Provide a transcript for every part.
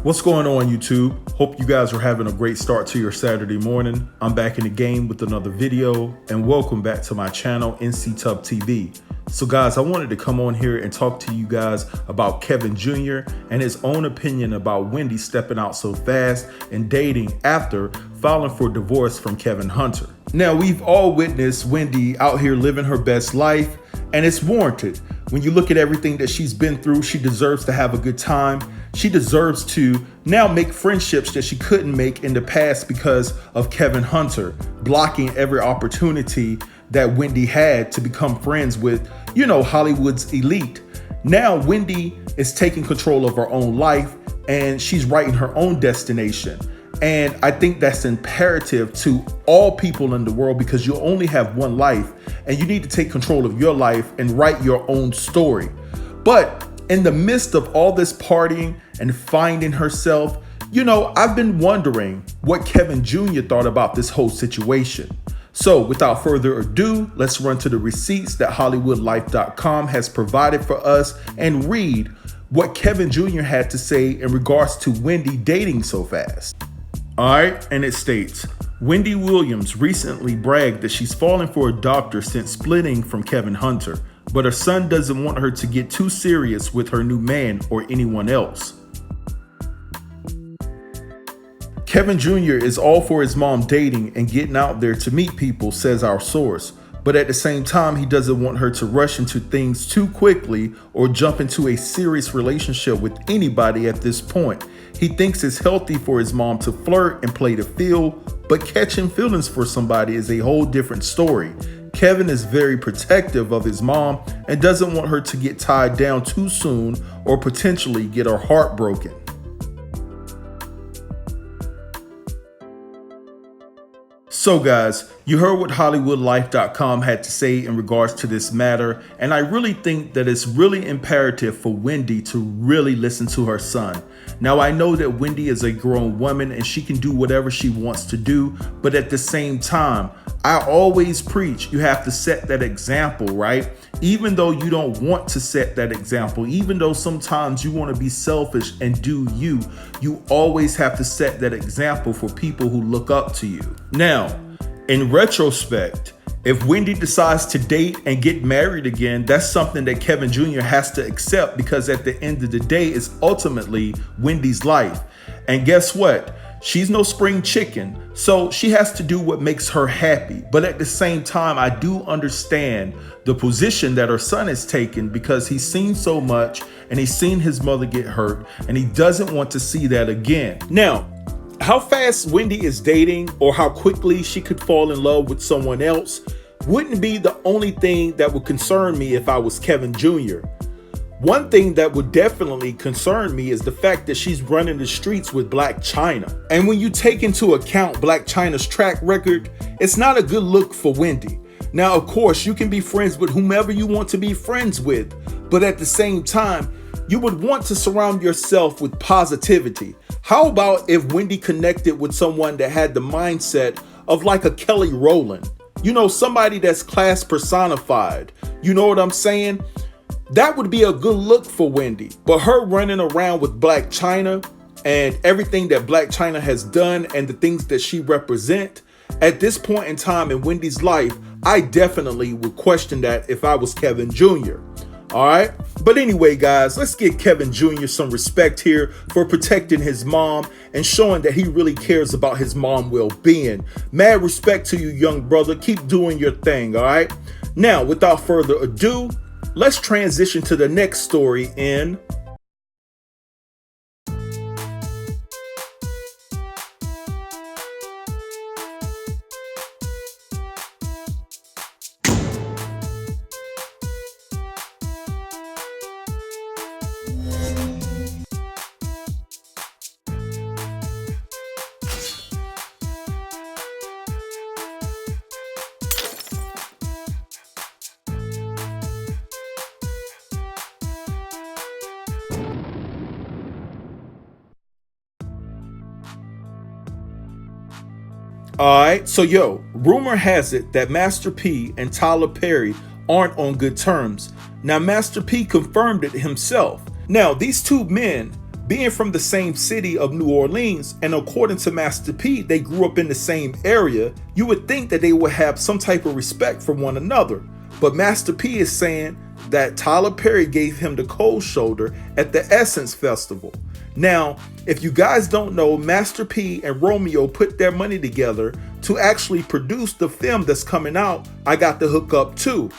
What's going on, YouTube? Hope you guys are having a great start to your Saturday morning. I'm back in the game with another video, and welcome back to my channel, NC Tub TV. So guys, I wanted to come on here and talk to you guys about Kevin Jr. and his own opinion about Wendy stepping out so fast and dating after filing for divorce from Kevin Hunter. Now, we've all witnessed Wendy out here living her best life, and it's warranted. When you look at everything that she's been through, she deserves to have a good time. She deserves to now make friendships that she couldn't make in the past because of Kevin Hunter blocking every opportunity that Wendy had to become friends with, Hollywood's elite. Now Wendy is taking control of her own life and she's writing her own destination. And I think that's imperative to all people in the world because you only have one life and you need to take control of your life and write your own story. But in the midst of all this partying and finding herself, I've been wondering what Kevin Jr. thought about this whole situation. So without further ado, let's run to the receipts that HollywoodLife.com has provided for us and read what Kevin Jr. had to say in regards to Wendy dating so fast. All right, and it states, Wendy Williams recently bragged that she's fallen for a doctor since splitting from Kevin Hunter, but her son doesn't want her to get too serious with her new man or anyone else. Kevin Jr. is all for his mom dating and getting out there to meet people, says our source. But at the same time, he doesn't want her to rush into things too quickly or jump into a serious relationship with anybody at this point. He thinks it's healthy for his mom to flirt and play the field, but catching feelings for somebody is a whole different story. Kevin is very protective of his mom and doesn't want her to get tied down too soon or potentially get her heart broken. So guys, you heard what HollywoodLife.com had to say in regards to this matter, and I really think that it's really imperative for Wendy to really listen to her son. Now, I know that Wendy is a grown woman and she can do whatever she wants to do, but at the same time, I always preach you have to set that example, right? Even though you don't want to set that example, even though sometimes you want to be selfish and do you always have to set that example for people who look up to you. Now, in retrospect, if Wendy decides to date and get married again, that's something that Kevin Jr. has to accept because at the end of the day, it's ultimately Wendy's life. And guess what? She's no spring chicken, so she has to do what makes her happy. But at the same time, I do understand the position that her son is taking because he's seen so much and he's seen his mother get hurt and he doesn't want to see that again. Now, how fast Wendy is dating or how quickly she could fall in love with someone else wouldn't be the only thing that would concern me if I was Kevin Jr. One thing that would definitely concern me is the fact that she's running the streets with Blac Chyna. And when you take into account Blac Chyna's track record, it's not a good look for Wendy. Now, of course, you can be friends with whomever you want to be friends with, but at the same time, you would want to surround yourself with positivity. How about if Wendy connected with someone that had the mindset of like a Kelly Rowland? Somebody that's class personified. You know what I'm saying? That would be a good look for Wendy. But her running around with Blac Chyna and everything that Blac Chyna has done and the things that she represents, at this point in time in Wendy's life, I definitely would question that if I was Kevin Jr. All right. But anyway, guys, let's give Kevin Jr. some respect here for protecting his mom and showing that he really cares about his mom well-being. Mad respect to you, young brother. Keep doing your thing. All right. Now, without further ado, let's transition to the next story in Alright, so rumor has it that Master P and Tyler Perry aren't on good terms. Now, Master P confirmed it himself. Now, these two men Being from the same city of New Orleans, and according to Master P, they grew up in the same area, you would think that they would have some type of respect for one another. But Master P is saying that Tyler Perry gave him the cold shoulder at the Essence Festival. Now, if you guys don't know, Master P and Romeo put their money together to actually produce the film that's coming out, I Got the Hookup Too.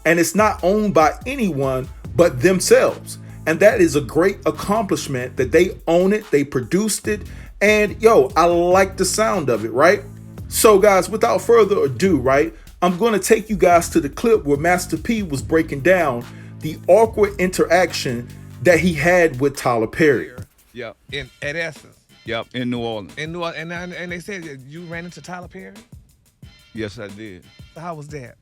And it's not owned by anyone but themselves. And that is a great accomplishment that they own it, they produced it, and yo, I like the sound of it, right? So guys, without further ado, right, I'm going to take you guys to the clip where Master P was breaking down the awkward interaction that he had with Tyler Perry. Yep. At Essence. Yep, in New Orleans. In New Orleans. And they said that you ran into Tyler Perry? Yes, I did. So how was that?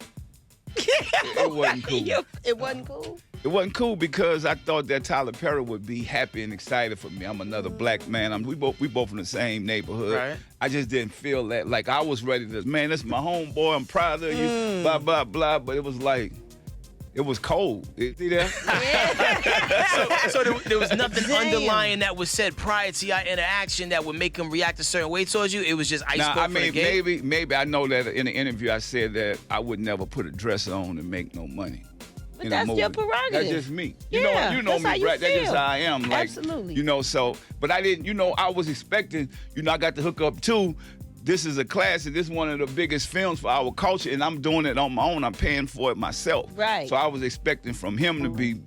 It wasn't cool. It wasn't cool? It wasn't cool because I thought that Tyler Perry would be happy and excited for me. I'm another black man. We both in the same neighborhood. Right. I just didn't feel that. Like, I was ready to, man, this is my homeboy. I'm proud of you. Blah, blah, blah. But it was like, it was cold. See that? So there was nothing underlying that was said prior to your interaction that would make him react a certain way towards you? It was just ice cold for the game? Maybe I know that in the interview I said that I would never put a dress on and make no money. But that's your prerogative. That's just me. Yeah, you know that's me, how you Brad. That's just feel. how I am. Like, Absolutely. But I didn't, I was expecting, I got the hookup too. This is a classic. This is one of the biggest films for our culture, and I'm doing it on my own. I'm paying for it myself. Right. So I was expecting from him to be,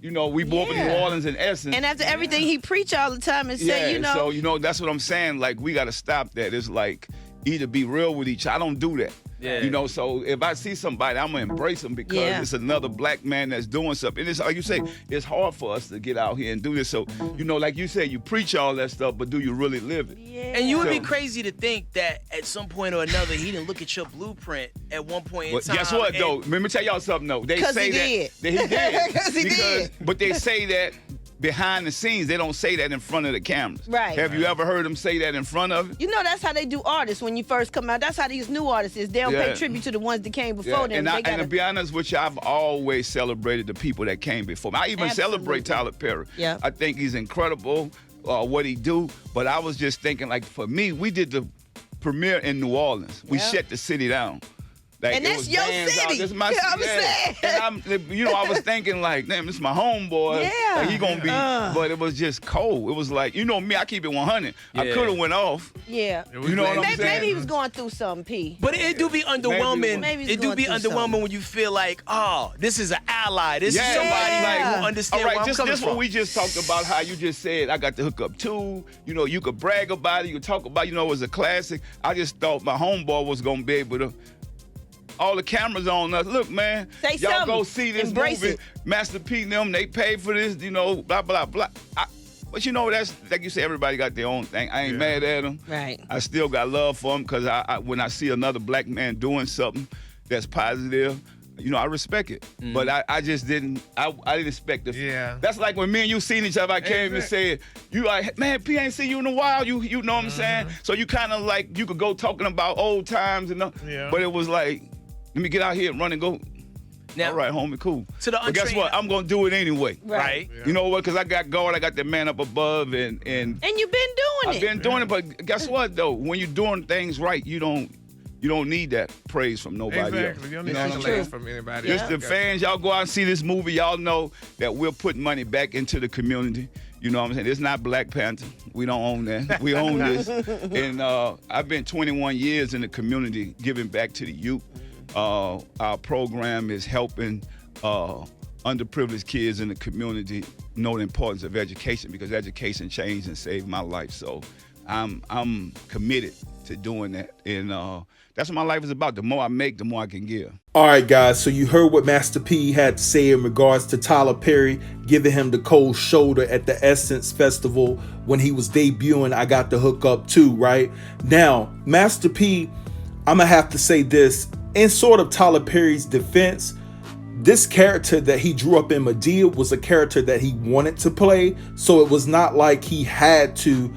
we both in New Orleans in Essence. And after everything he preach all the time and say, so, that's what I'm saying. Like, we got to stop that. It's like, either be real with each other. I don't do that. Yeah. So if I see somebody, I'm going to embrace them because it's another black man that's doing something. And it's like you say, it's hard for us to get out here and do this. So, like you said, you preach all that stuff, but do you really live it? Yeah. And you would be crazy to think that at some point or another, he didn't look at your blueprint at one point in time. Guess what, though? Let me tell y'all something, though. They say he that he did. 'Cause he did. But they say that behind the scenes. They don't say that in front of the cameras. Right. Have you ever heard them say that in front of it? That's how they do artists when you first come out. That's how these new artists is. They don't pay tribute to the ones that came before them. And to be honest with you, I've always celebrated the people that came before me. I even celebrate Tyler Perry. Yeah. I think he's incredible, what he do. But I was just thinking, like, for me, we did the premiere in New Orleans. We shut the city down. Like, and that's your city. That's my city. And I was thinking, like, damn, this is my homeboy. Yeah. Like, he gonna be, but it was just cold. It was like, me, I keep it 100. Yeah. I could have went off. Yeah. You know what I'm saying? Maybe he was going through something, P. But it do be underwhelming. Maybe he's It do going be through underwhelming something. when you feel like, oh, this is an ally. This is somebody Yeah. who understands All right, where I'm coming just from. what we just talked about, how you just said, I got the hookup too. You could brag about it. You could talk about, it was a classic. I just thought my homeboy was going to be able to, all the cameras on us. Look, man, Say y'all something. go see this Embrace movie. it. Master P and them, they paid for this, blah, blah, blah. But that's, like you said, everybody got their own thing. I ain't mad at them. Right. I still got love for them because when I see another black man doing something that's positive, I respect it. But I just didn't, I didn't expect it. Yeah. That's like when me and you seen each other, I came and said, you like, man, P ain't seen you in a while, you know what I'm saying? So you kind of like, you could go talking about old times and but it was like, let me get out here and run and go. Now, all right, homie, cool. To the but guess what? I'm going to do it anyway. Right. You know what? Because I got God, I got that man up above. And you've been doing it. I've been doing it, but guess what, though? When you're doing things right, you don't need that praise from nobody else. Exactly. You don't need accolades from anybody Just else. the fans, y'all go out and see this movie, y'all know that we're putting money back into the community. You know what I'm saying? It's not Black Panther. We don't own that. We own this. And I've been 21 years in the community giving back to the youth. Our program is helping underprivileged kids in the community know the importance of education because education changed and saved my life. So I'm committed to doing that. And that's what my life is about. The more I make, the more I can give. All right, guys, so you heard what Master P had to say in regards to Tyler Perry giving him the cold shoulder at the Essence Festival when he was debuting I Got the Hookup Too, right? Now, Master P, I'm going to have to say this. In sort of Tyler Perry's defense, this character that he drew up in Medea was a character that he wanted to play. So it was not like he had to,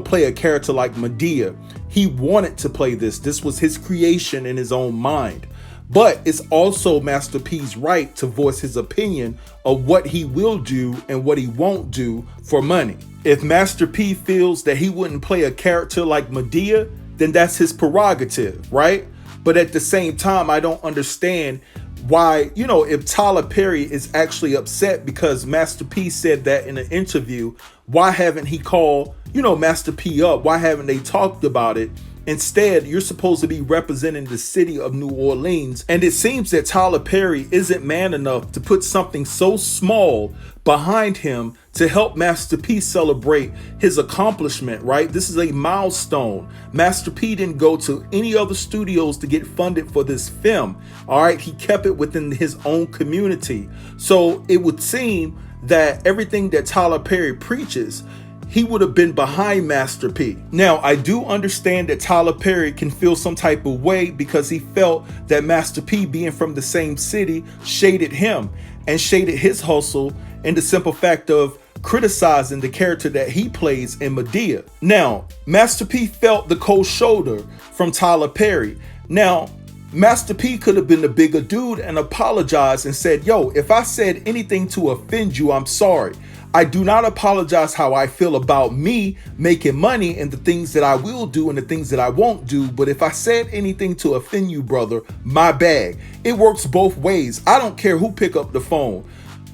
play a character like Medea. He wanted to play this. This was his creation in his own mind. But it's also Master P's right to voice his opinion of what he will do and what he won't do for money. If Master P feels that he wouldn't play a character like Madea, then that's his prerogative, right? But at the same time, I don't understand why, if Tyler Perry is actually upset because Master P said that in an interview, why haven't he called, Master P up? Why haven't they talked about it? Instead, you're supposed to be representing the city of New Orleans, and it seems that Tyler Perry isn't man enough to put something so small behind him to help Master P celebrate his accomplishment, right? This is a milestone. Master P didn't go to any other studios to get funded for this film, all right? He kept it within his own community. So it would seem that everything that Tyler Perry preaches, he would have been behind Master P. Now, I do understand that Tyler Perry can feel some type of way because he felt that Master P, being from the same city, shaded him and shaded his hustle in the simple fact of criticizing the character that he plays in Madea. Now, Master P felt the cold shoulder from Tyler Perry. Now, Master P could have been the bigger dude and apologized and said, yo, if I said anything to offend you, I'm sorry. I do not apologize how I feel about me making money and the things that I will do and the things that I won't do. But if I said anything to offend you, brother, my bad. It works both ways. I don't care who pick up the phone.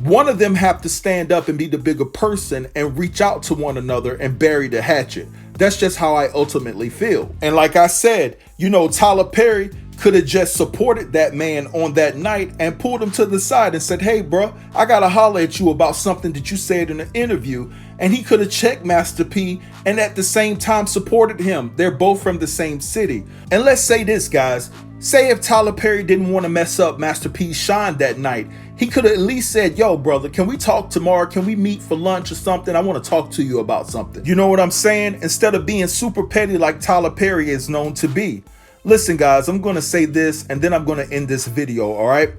One of them have to stand up and be the bigger person and reach out to one another and bury the hatchet. That's just how I ultimately feel. And like I said, Tyler Perry could have just supported that man on that night and pulled him to the side and said, hey, bro, I got to holler at you about something that you said in an interview. And he could have checked Master P and at the same time supported him. They're both from the same city. And let's say this, guys. Say if Tyler Perry didn't want to mess up Master P's shine that night, he could have at least said, yo, brother, can we talk tomorrow? Can we meet for lunch or something? I want to talk to you about something. You know what I'm saying? Instead of being super petty like Tyler Perry is known to be. Listen, guys, I'm going to say this and then I'm going to end this video, all right?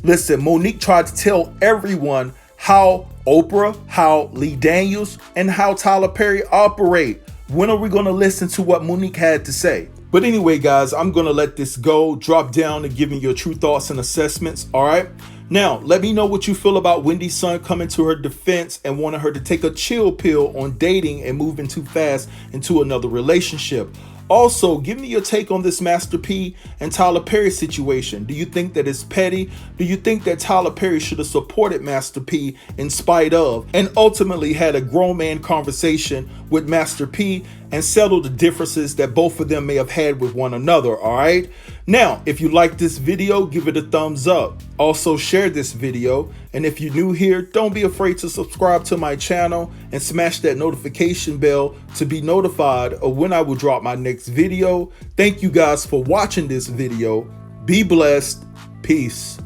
Listen, Monique tried to tell everyone how Oprah, how Lee Daniels, and how Tyler Perry operate. When are we going to listen to what Monique had to say? But anyway, guys, I'm going to let this go. Drop down and give me your true thoughts and assessments, all right? Now, let me know what you feel about Wendy's son coming to her defense and wanting her to take a chill pill on dating and moving too fast into another relationship. Also, give me your take on this Master P and Tyler Perry situation. Do you think that it's petty? Do you think that Tyler Perry should have supported Master P in spite of and ultimately had a grown man conversation with Master P and settled the differences that both of them may have had with one another, all right? Now, if you like this video, give it a thumbs up. Also, share this video. And if you're new here, don't be afraid to subscribe to my channel and smash that notification bell to be notified of when I will drop my next video. Thank you guys for watching this video. Be blessed. Peace.